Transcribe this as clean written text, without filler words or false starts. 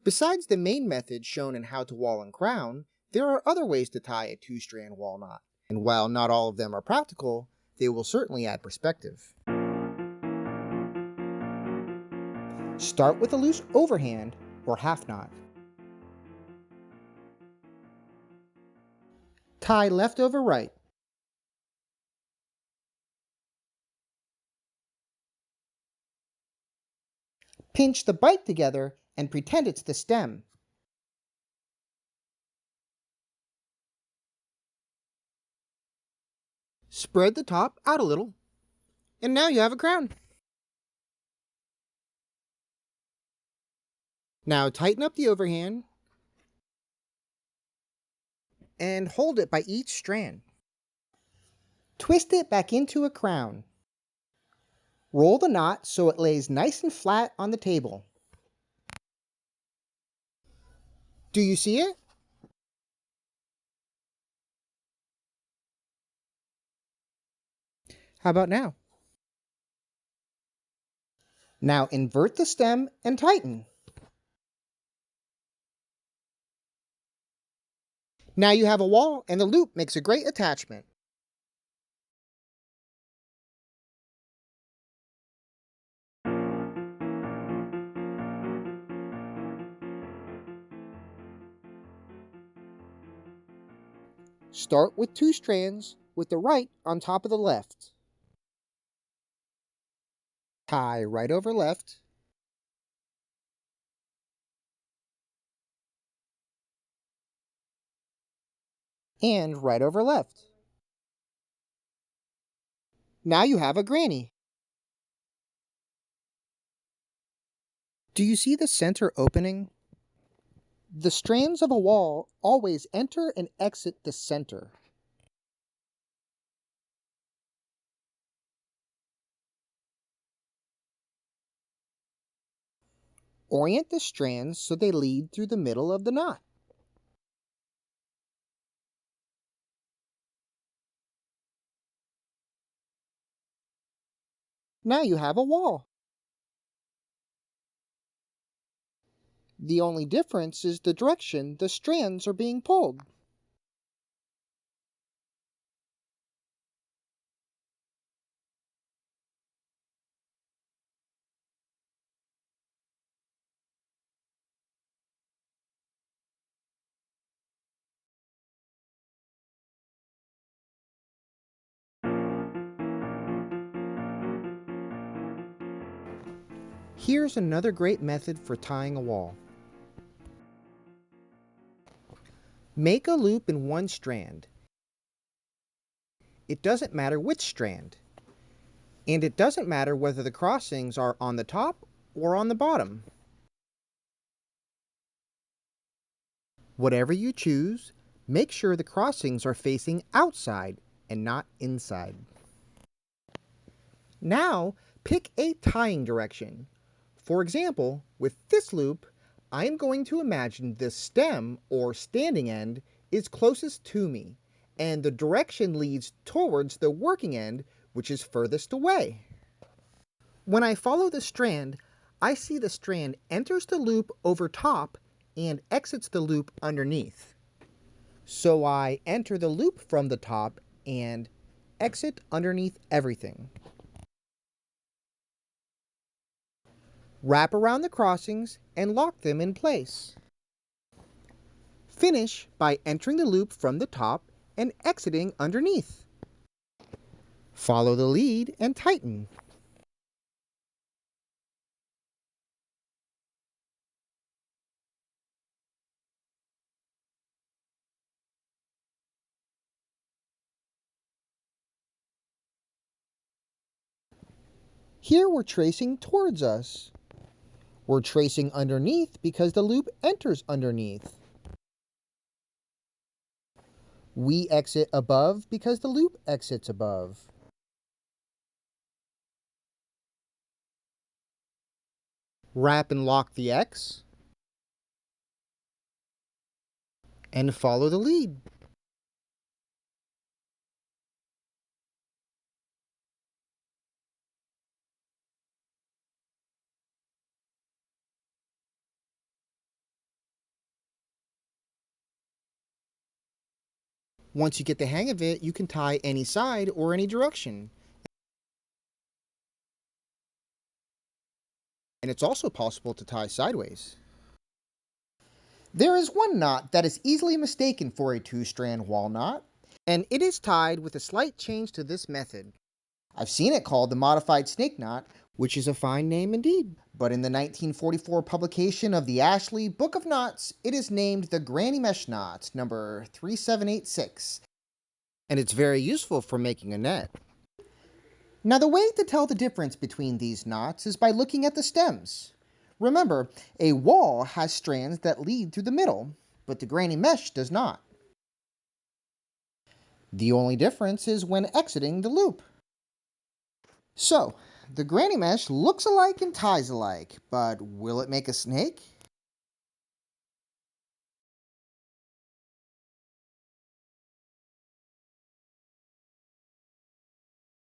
Besides the main method shown in How to Wall and Crown, there are other ways to tie a two-strand wall knot, and while not all of them are practical, they will certainly add perspective. Start with a loose overhand or half knot. Tie left over right. Pinch the bight together and pretend it's the stem. Spread the top out a little, and now you have a crown. Now tighten up the overhand and hold it by each strand. Twist it back into a crown. Roll the knot so it lays nice and flat on the table. Do you see it? How about now? Now invert the stem and tighten. Now you have a wall, and the loop makes a great attachment. Start with 2 strands with the right on top of the left. Tie right over left. And right over left. Now you have a granny. Do you see the center opening? The strands of a wall always enter and exit the center. Orient the strands so they lead through the middle of the knot. Now you have a wall. The only difference is the direction the strands are being pulled. Here's another great method for tying a wall. Make a loop in one strand. It doesn't matter which strand. And it doesn't matter whether the crossings are on the top or on the bottom. Whatever you choose, make sure the crossings are facing outside and not inside. Now, pick a tying direction. For example, with this loop, I am going to imagine the stem or standing end is closest to me, and the direction leads towards the working end, which is furthest away. When I follow the strand, I see the strand enters the loop over top and exits the loop underneath. So I enter the loop from the top and exit underneath everything. Wrap around the crossings and lock them in place. Finish by entering the loop from the top and exiting underneath. Follow the lead and tighten. Here we're tracing towards us. We're tracing underneath because the loop enters underneath. We exit above because the loop exits above. Wrap and lock the X. And follow the lead. Once you get the hang of it, you can tie any side or any direction. And it's also possible to tie sideways. There is one knot that is easily mistaken for a two-strand wall knot, and it is tied with a slight change to this method. I've seen it called the modified snake knot, which is a fine name indeed. But in the 1944 publication of the Ashley Book of Knots, it is named the Granny Mesh Knot, number 3786, and it's very useful for making a net. Now, the way to tell the difference between these knots is by looking at the stems. Remember, a wall has strands that lead through the middle, but the granny mesh does not. The only difference is when exiting the loop. So, the granny mesh looks alike and ties alike, but will it make a snake?